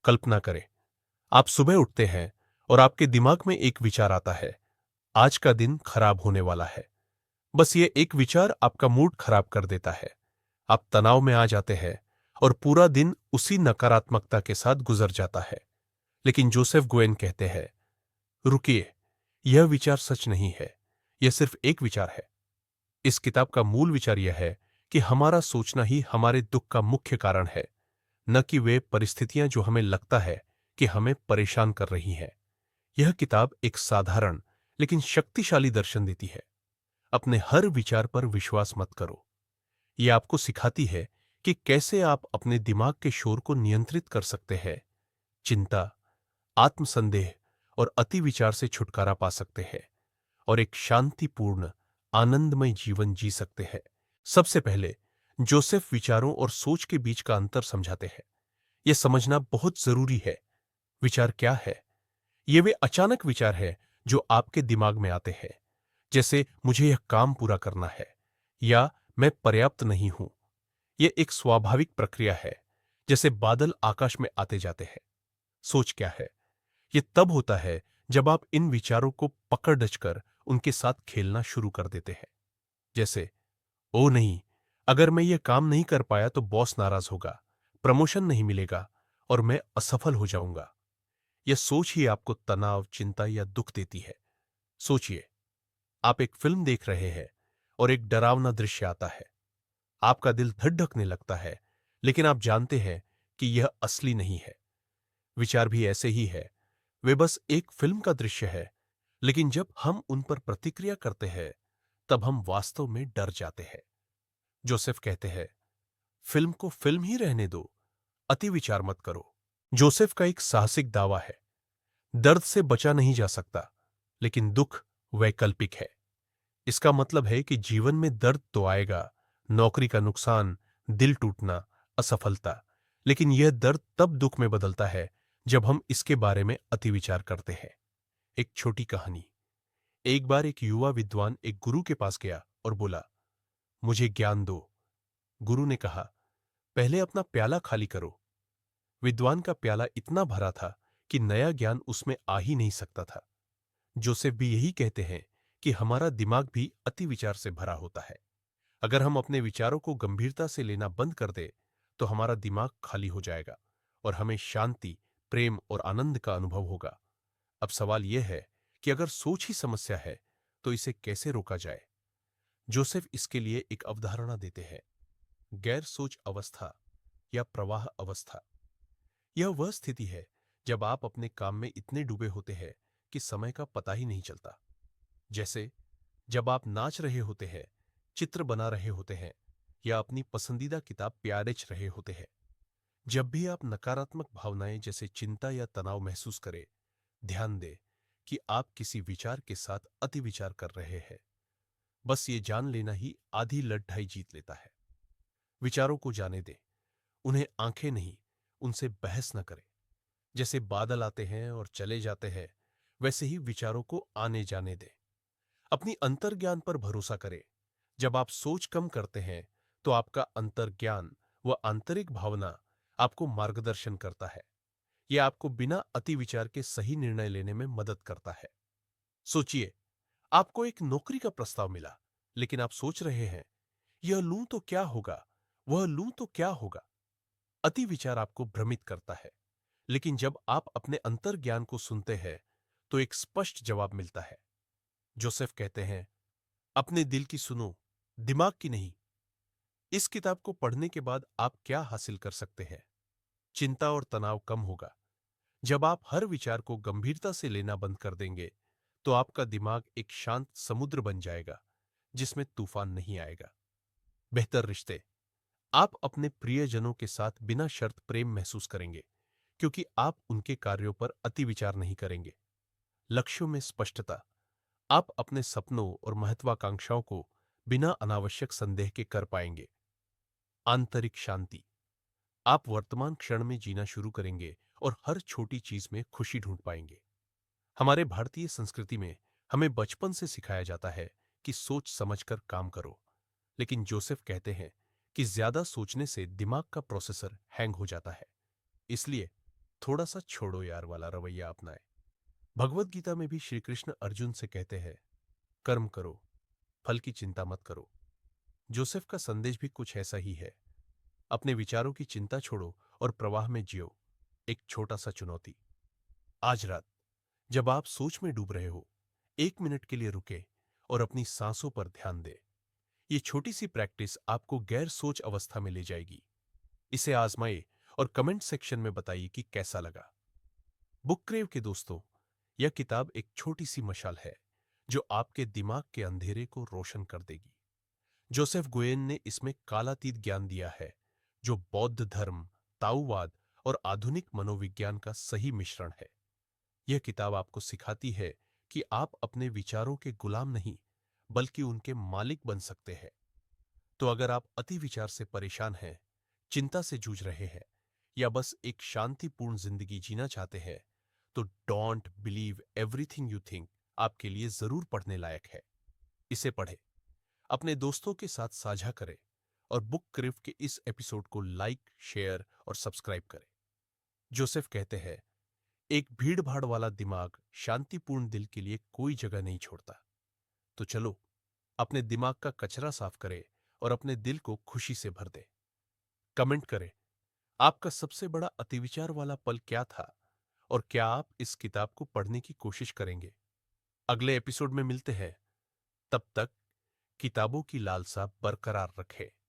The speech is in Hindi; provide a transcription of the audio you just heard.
कल्पना करें, आप सुबह उठते हैं और आपके दिमाग में एक विचार आता है, आज का दिन खराब होने वाला है। बस ये एक विचार आपका मूड खराब कर देता है। आप तनाव में आ जाते हैं और पूरा दिन उसी नकारात्मकता के साथ गुजर जाता है। लेकिन जोसेफ गोएन कहते हैं, रुकिए, यह विचार सच नहीं है, यह सिर्फ एक विचार है। इस किताब का मूल विचार यह है कि हमारा सोचना ही हमारे दुख का मुख्य कारण है, न कि वे परिस्थितियां जो हमें लगता है कि हमें परेशान कर रही हैं। यह किताब एक साधारण लेकिन शक्तिशाली दर्शन देती है। अपने हर विचार पर विश्वास मत करो। यह आपको सिखाती है कि कैसे आप अपने दिमाग के शोर को नियंत्रित कर सकते हैं, चिंता, आत्मसंदेह और अति विचार से छुटकारा पा सकते हैं और एक शांतिपूर्ण, आनंदमय जीवन जी सकते हैं। सबसे पहले जोसेफ विचारों और सोच के बीच का अंतर समझाते हैं। यह समझना बहुत जरूरी है। विचार क्या है? ये वे अचानक विचार है जो आपके दिमाग में आते हैं, जैसे मुझे यह काम पूरा करना है या मैं पर्याप्त नहीं हूं। यह एक स्वाभाविक प्रक्रिया है, जैसे बादल आकाश में आते जाते हैं। सोच क्या है? यह तब होता है जब आप इन विचारों को पकड़ डचकर उनके साथ खेलना शुरू कर देते हैं। जैसे, ओ नहीं, अगर मैं यह काम नहीं कर पाया तो बॉस नाराज होगा, प्रमोशन नहीं मिलेगा और मैं असफल हो जाऊंगा। यह सोच ही आपको तनाव, चिंता या दुख देती है। सोचिए, आप एक फिल्म देख रहे हैं और एक डरावना दृश्य आता है। आपका दिल धड़कने लगता है, लेकिन आप जानते हैं कि यह असली नहीं है। विचार भी ऐसे ही है, वे बस एक फिल्म का दृश्य है, लेकिन जब हम उन पर प्रतिक्रिया करते हैं, तब हम वास्तव में डर जाते हैं। जोसेफ कहते हैं, फिल्म को फिल्म ही रहने दो, अति विचार मत करो। जोसेफ का एक साहसिक दावा है, दर्द से बचा नहीं जा सकता, लेकिन दुख वैकल्पिक है। इसका मतलब है कि जीवन में दर्द तो आएगा, नौकरी का नुकसान, दिल टूटना, असफलता, लेकिन यह दर्द तब दुख में बदलता है जब हम इसके बारे में अति विचार करते हैं। एक छोटी कहानी। एक बार एक युवा विद्वान एक गुरु के पास गया और बोला, मुझे ज्ञान दो। गुरु ने कहा, पहले अपना प्याला खाली करो। विद्वान का प्याला इतना भरा था कि नया ज्ञान उसमें आ ही नहीं सकता था। जोसेफ भी यही कहते हैं कि हमारा दिमाग भी अति विचार से भरा होता है। अगर हम अपने विचारों को गंभीरता से लेना बंद कर दे, तो हमारा दिमाग खाली हो जाएगा और हमें शांति, प्रेम और आनंद का अनुभव होगा। अब सवाल यह है कि अगर सोच ही समस्या है, तो इसे कैसे रोका जाए? जोसेफ इसके लिए एक अवधारणा देते हैं, गैर सोच अवस्था या प्रवाह अवस्था। यह वह स्थिति है जब आप अपने काम में इतने डूबे होते हैं कि समय का पता ही नहीं चलता। जैसे जब आप नाच रहे होते हैं, चित्र बना रहे होते हैं या अपनी पसंदीदा किताब प्यारेच रहे होते हैं। जब भी आप नकारात्मक भावनाएं जैसे चिंता या तनाव महसूस करें, ध्यान दें कि आप किसी विचार के साथ अति विचार कर रहे हैं। बस ये जान लेना ही आधी लड़ाई जीत लेता है। विचारों को जाने दें, उन्हें आंखें नहीं, उनसे बहस न करें। जैसे बादल आते हैं और चले जाते हैं, वैसे ही विचारों को आने जाने दें। अपनी अंतर्ज्ञान पर भरोसा करें। जब आप सोच कम करते हैं, तो आपका अंतर्ज्ञान व आंतरिक भावना आपको मार्गदर्शन करता है। यह आपको बिना अति विचार के सही निर्णय लेने में मदद करता है। सोचिए, आपको एक नौकरी का प्रस्ताव मिला, लेकिन आप सोच रहे हैं, यह लूं तो क्या होगा, वह लूं तो क्या होगा। अति विचार आपको भ्रमित करता है, लेकिन जब आप अपने अंतर्ज्ञान को सुनते हैं, तो एक स्पष्ट जवाब मिलता है। जोसेफ कहते हैं, अपने दिल की सुनो, दिमाग की नहीं। इस किताब को पढ़ने के बाद आप क्या हासिल कर सकते हैं? चिंता और तनाव कम होगा। जब आप हर विचार को गंभीरता से लेना बंद कर देंगे, तो आपका दिमाग एक शांत समुद्र बन जाएगा, जिसमें तूफान नहीं आएगा। बेहतर रिश्ते। आप अपने प्रियजनों के साथ बिना शर्त प्रेम महसूस करेंगे, क्योंकि आप उनके कार्यों पर अति विचार नहीं करेंगे। लक्ष्यों में स्पष्टता। आप अपने सपनों और महत्वाकांक्षाओं को बिना अनावश्यक संदेह के कर पाएंगे। आंतरिक शांति। आप वर्तमान क्षण में जीना शुरू करेंगे और हर छोटी चीज में खुशी ढूंढ पाएंगे। हमारे भारतीय संस्कृति में हमें बचपन से सिखाया जाता है कि सोच समझकर काम करो, लेकिन जोसेफ कहते हैं कि ज्यादा सोचने से दिमाग का प्रोसेसर हैंग हो जाता है। इसलिए थोड़ा सा छोड़ो यार वाला रवैया अपनाएं। भगवत गीता में भी श्री कृष्ण अर्जुन से कहते हैं, कर्म करो, फल की चिंता मत करो। जोसेफ का संदेश भी कुछ ऐसा ही है। अपने विचारों की चिंता छोड़ो और प्रवाह में जियो। एक छोटा सा चुनौती। आज रात जब आप सोच में डूब रहे हो, 1 मिनट के लिए रुके और अपनी सांसों पर ध्यान दें। ये छोटी सी प्रैक्टिस आपको गैर सोच अवस्था में ले जाएगी। इसे आजमाइए और कमेंट सेक्शन में बताइए कि कैसा लगा। बुक क्रेव के दोस्तों, यह किताब एक छोटी सी मशाल है जो आपके दिमाग के अंधेरे को रोशन कर देगी। जोसेफ गुयेन ने इसमें कालातीत ज्ञान दिया है, जो बौद्ध धर्म, ताओवाद और आधुनिक मनोविज्ञान का सही मिश्रण है। यह किताब आपको सिखाती है कि आप अपने विचारों के गुलाम नहीं, बल्कि उनके मालिक बन सकते हैं। तो अगर आप अति विचार से परेशान हैं, चिंता से जूझ रहे हैं या बस एक शांतिपूर्ण जिंदगी जीना चाहते हैं, तो don't believe everything you think आपके लिए जरूर पढ़ने लायक है। इसे पढ़ें, अपने दोस्तों के साथ साझा करें और बुक क्रिफ के इस एपिसोड को लाइक, शेयर और सब्सक्राइब करें। जोसेफ कहते हैं, एक भीड़ भाड़ वाला दिमाग शांतिपूर्ण दिल के लिए कोई जगह नहीं छोड़ता। तो चलो अपने दिमाग का कचरा साफ करें और अपने दिल को खुशी से भर दें। कमेंट करें, आपका सबसे बड़ा अतिविचार वाला पल क्या था और क्या आप इस किताब को पढ़ने की कोशिश करेंगे। अगले एपिसोड में मिलते हैं। तब तक किताबों की लालसा बरकरार रखें।